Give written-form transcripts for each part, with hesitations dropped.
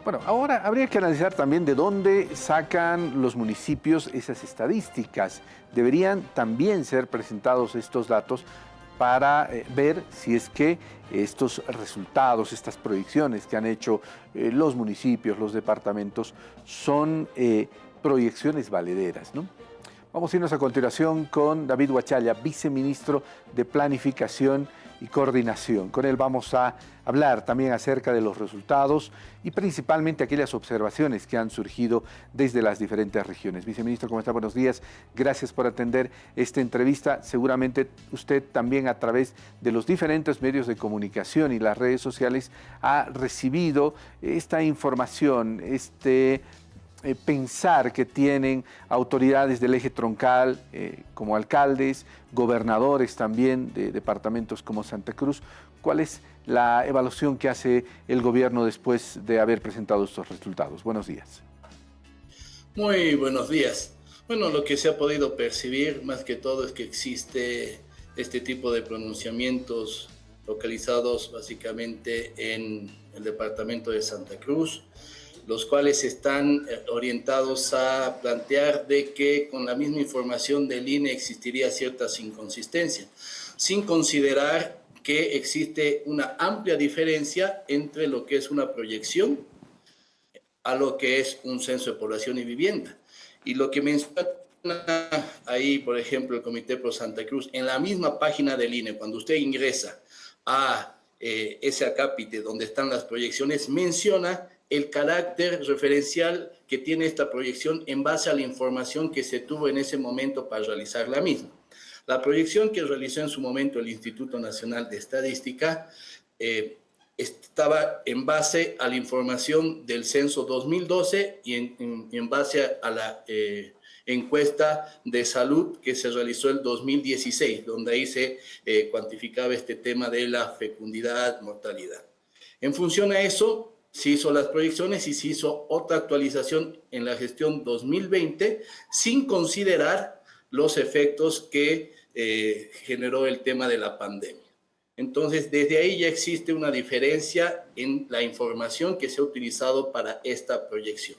Bueno, ahora habría que analizar también de dónde sacan los municipios esas estadísticas. Deberían también ser presentados estos datos para ver si es que estos resultados, estas proyecciones que han hecho los municipios, los departamentos, son proyecciones valederas, ¿no? Vamos a irnos a continuación con David Huachalla, viceministro de Planificación y Coordinación. Con él vamos a hablar también acerca de los resultados y principalmente aquellas observaciones que han surgido desde las diferentes regiones. Viceministro, ¿cómo está? Buenos días. Gracias por atender esta entrevista. Seguramente usted también a través de los diferentes medios de comunicación y las redes sociales ha recibido esta información, pensar que tienen autoridades del eje troncal como alcaldes, gobernadores también de departamentos como Santa Cruz. ¿Cuál es la evaluación que hace el gobierno después de haber presentado estos resultados? Buenos días. Muy buenos días. Bueno, lo que se ha podido percibir más que todo es que existe este tipo de pronunciamientos localizados básicamente en el departamento de Santa Cruz, los cuales están orientados a plantear de que con la misma información del INE existiría ciertas inconsistencias, sin considerar que existe una amplia diferencia entre lo que es una proyección a lo que es un censo de población y vivienda. Y lo que menciona ahí, por ejemplo, el Comité Pro Santa Cruz, en la misma página del INE, cuando usted ingresa a ese acápite donde están las proyecciones, menciona el carácter referencial que tiene esta proyección en base a la información que se tuvo en ese momento para realizar la misma. La proyección que realizó en su momento el Instituto Nacional de Estadística estaba en base a la información del censo 2012 y en base a la encuesta de salud que se realizó el 2016, donde ahí se cuantificaba este tema de la fecundidad, mortalidad. En función a eso, se hizo las proyecciones y se hizo otra actualización en la gestión 2020 sin considerar los efectos que generó el tema de la pandemia. Entonces, desde ahí ya existe una diferencia en la información que se ha utilizado para esta proyección.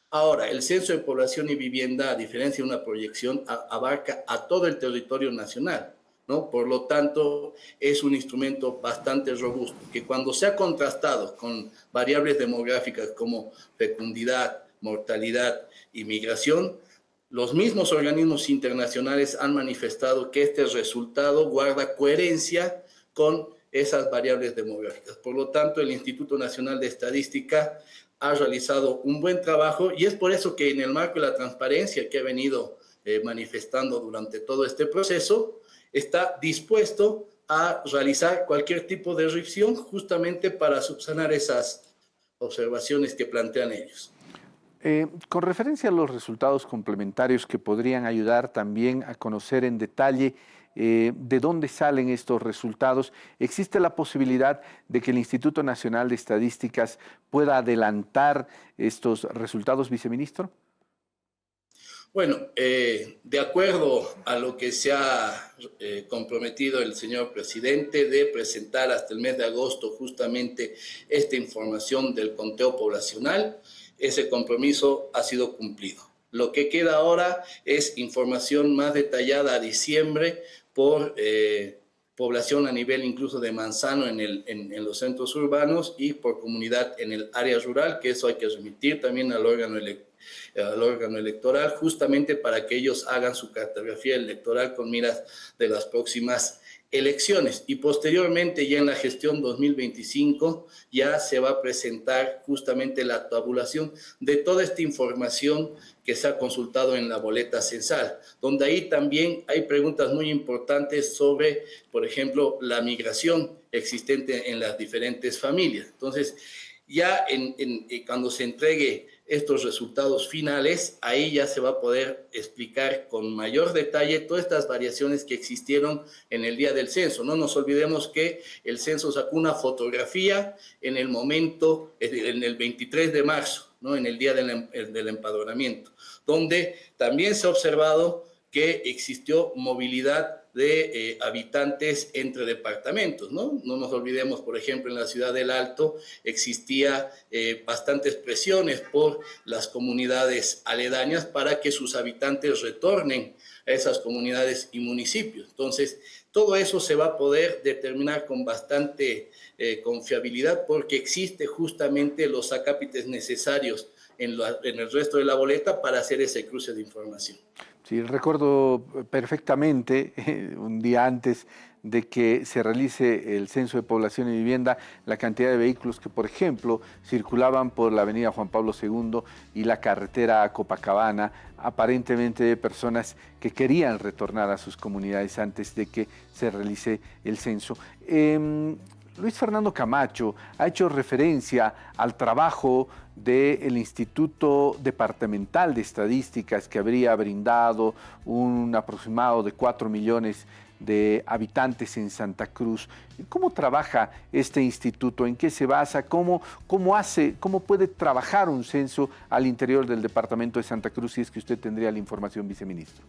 Ahora, el Censo de Población y Vivienda, a diferencia de una proyección, abarca a todo el territorio nacional, ¿no? Por lo tanto, es un instrumento bastante robusto, que cuando se ha contrastado con variables demográficas como fecundidad, mortalidad y migración, los mismos organismos internacionales han manifestado que este resultado guarda coherencia con esas variables demográficas. Por lo tanto, el Instituto Nacional de Estadística ha realizado un buen trabajo y es por eso que en el marco de la transparencia que ha venido manifestando durante todo este proceso, está dispuesto a realizar cualquier tipo de revisión justamente para subsanar esas observaciones que plantean ellos. Con referencia a los resultados complementarios que podrían ayudar también a conocer en detalle de dónde salen estos resultados, ¿existe la posibilidad de que el Instituto Nacional de Estadísticas pueda adelantar estos resultados, viceministro? Bueno, de acuerdo a lo que se ha comprometido el señor presidente de presentar hasta el mes de agosto justamente esta información del conteo poblacional, ese compromiso ha sido cumplido. Lo que queda ahora es información más detallada a diciembre por población a nivel incluso de manzano en los centros urbanos y por comunidad en el área rural, que eso hay que remitir también al órgano electoral, justamente para que ellos hagan su cartografía electoral con miras de las próximas elecciones. Y posteriormente, ya en la gestión 2025, ya se va a presentar justamente la tabulación de toda esta información que se ha consultado en la boleta censal, donde ahí también hay preguntas muy importantes sobre, por ejemplo, la migración existente en las diferentes familias. Entonces, ya cuando se entregue estos resultados finales, ahí ya se va a poder explicar con mayor detalle todas estas variaciones que existieron en el día del censo. No nos olvidemos que el censo sacó una fotografía en el momento, en el 23 de marzo, ¿no? En el día del empadronamiento, donde también se ha observado que existió movilidad de habitantes entre departamentos, ¿no? No nos olvidemos, por ejemplo, en la ciudad del Alto existía bastantes presiones por las comunidades aledañas para que sus habitantes retornen a esas comunidades y municipios. Entonces, todo eso se va a poder determinar con bastante confiabilidad porque existe justamente los acápites necesarios en el resto de la boleta para hacer ese cruce de información. Sí, recuerdo perfectamente un día antes de que se realice el censo de población y vivienda, la cantidad de vehículos que, por ejemplo, circulaban por la avenida Juan Pablo II y la carretera a Copacabana, aparentemente de personas que querían retornar a sus comunidades antes de que se realice el censo. Luis Fernando Camacho ha hecho referencia al trabajo del Instituto Departamental de Estadísticas que habría brindado un aproximado de 4 millones de habitantes en Santa Cruz. ¿Cómo trabaja este instituto? ¿En qué se basa? ¿Cómo puede trabajar un censo al interior del departamento de Santa Cruz si es que usted tendría la información, viceministro?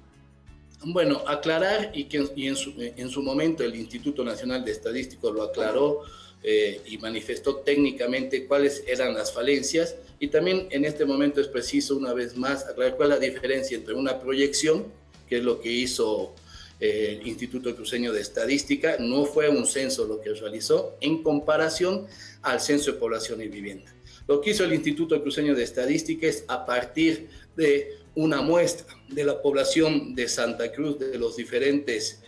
Bueno, aclarar y en su momento el Instituto Nacional de Estadísticos lo aclaró y manifestó técnicamente cuáles eran las falencias y también en este momento es preciso una vez más aclarar cuál es la diferencia entre una proyección, que es lo que hizo el Instituto Cruceño de Estadística, no fue un censo lo que realizó en comparación al Censo de Población y Vivienda. Lo que hizo el Instituto Cruceño de Estadística es a partir de una muestra de la población de Santa Cruz, de los diferentes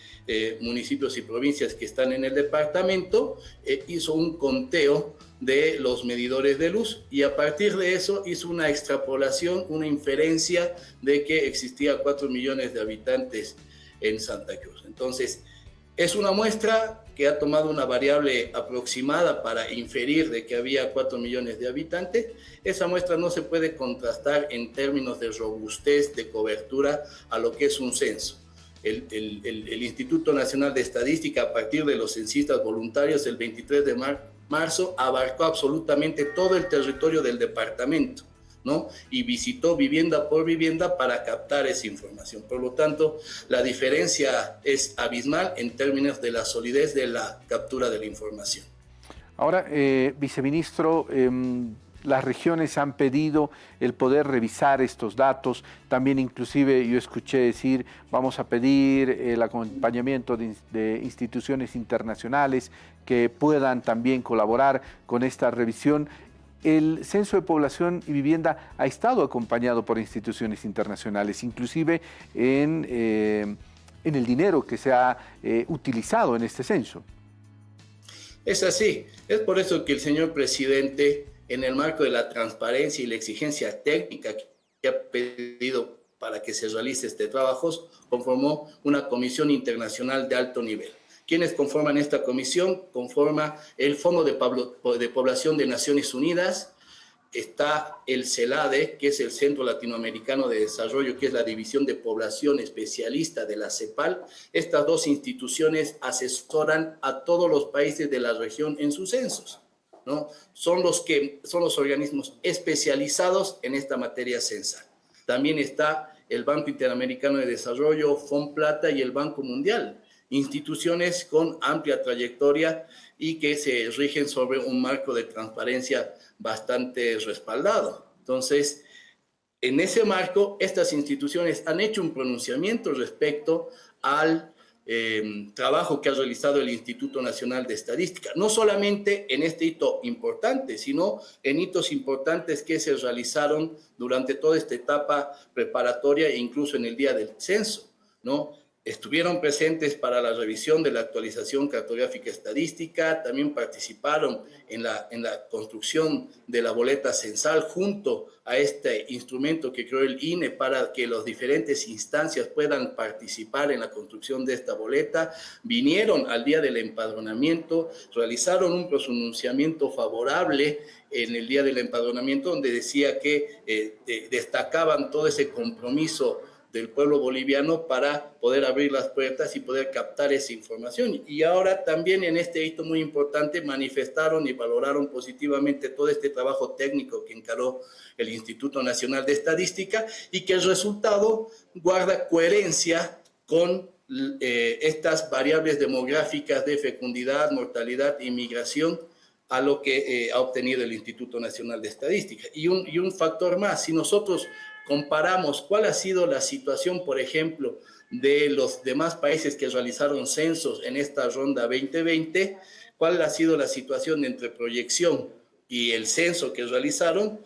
municipios y provincias que están en el departamento, hizo un conteo de los medidores de luz y a partir de eso hizo una extrapolación, una inferencia de que existía 4 millones de habitantes en Santa Cruz. Entonces, es una muestra que ha tomado una variable aproximada para inferir de que había 4 millones de habitantes. Esa muestra no se puede contrastar en términos de robustez, de cobertura a lo que es un censo. El Instituto Nacional de Estadística, a partir de los censistas voluntarios, el 23 de marzo, abarcó absolutamente todo el territorio del departamento, ¿no? Y visitó vivienda por vivienda para captar esa información. Por lo tanto, la diferencia es abismal en términos de la solidez de la captura de la información. Ahora, viceministro, las regiones han pedido el poder revisar estos datos. También inclusive yo escuché decir, vamos a pedir el acompañamiento de instituciones internacionales que puedan también colaborar con esta revisión. El Censo de Población y Vivienda ha estado acompañado por instituciones internacionales, inclusive en el dinero que se ha utilizado en este censo. Es así. Es por eso que el señor presidente, en el marco de la transparencia y la exigencia técnica que ha pedido para que se realice este trabajo, conformó una comisión internacional de alto nivel. ¿Quiénes conforman esta comisión? Conforma el Fondo de Población de Naciones Unidas, está el CELADE, que es el Centro Latinoamericano de Desarrollo, que es la División de Población Especialista de la CEPAL. Estas dos instituciones asesoran a todos los países de la región en sus censos, ¿no? Son los organismos especializados en esta materia censal. También está el Banco Interamericano de Desarrollo, FONPLATA y el Banco Mundial, instituciones con amplia trayectoria y que se rigen sobre un marco de transparencia bastante respaldado. Entonces, en ese marco, estas instituciones han hecho un pronunciamiento respecto al trabajo que ha realizado el Instituto Nacional de Estadística, no solamente en este hito importante, sino en hitos importantes que se realizaron durante toda esta etapa preparatoria e incluso en el día del censo, ¿no? Estuvieron presentes para la revisión de la actualización cartográfica estadística, también participaron en la construcción de la boleta censal junto a este instrumento que creó el INE para que las diferentes instancias puedan participar en la construcción de esta boleta. Vinieron al día del empadronamiento, realizaron un pronunciamiento favorable en el día del empadronamiento donde decía que destacaban todo ese compromiso del pueblo boliviano para poder abrir las puertas y poder captar esa información. Y ahora también en este hito muy importante manifestaron y valoraron positivamente todo este trabajo técnico que encaró el Instituto Nacional de Estadística y que el resultado guarda coherencia con estas variables demográficas de fecundidad, mortalidad e inmigración a lo que ha obtenido el Instituto Nacional de Estadística. Y un factor más, si nosotros comparamos cuál ha sido la situación, por ejemplo, de los demás países que realizaron censos en esta ronda 2020, cuál ha sido la situación entre proyección y el censo que realizaron,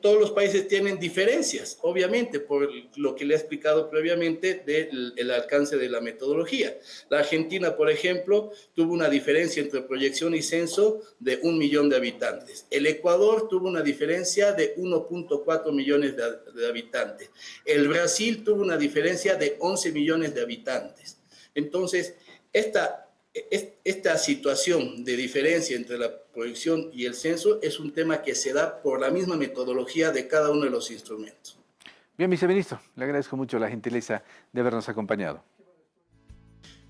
todos los países tienen diferencias, obviamente, por lo que le he explicado previamente del alcance de la metodología. La Argentina, por ejemplo, tuvo una diferencia entre proyección y censo de 1 millón de habitantes. El Ecuador tuvo una diferencia de 1.4 millones de habitantes. El Brasil tuvo una diferencia de 11 millones de habitantes. Entonces, esta situación de diferencia entre la proyección y el censo es un tema que se da por la misma metodología de cada uno de los instrumentos. Bien, viceministro, le agradezco mucho la gentileza de habernos acompañado.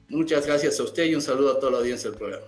Muchas gracias a usted y un saludo a toda la audiencia del programa.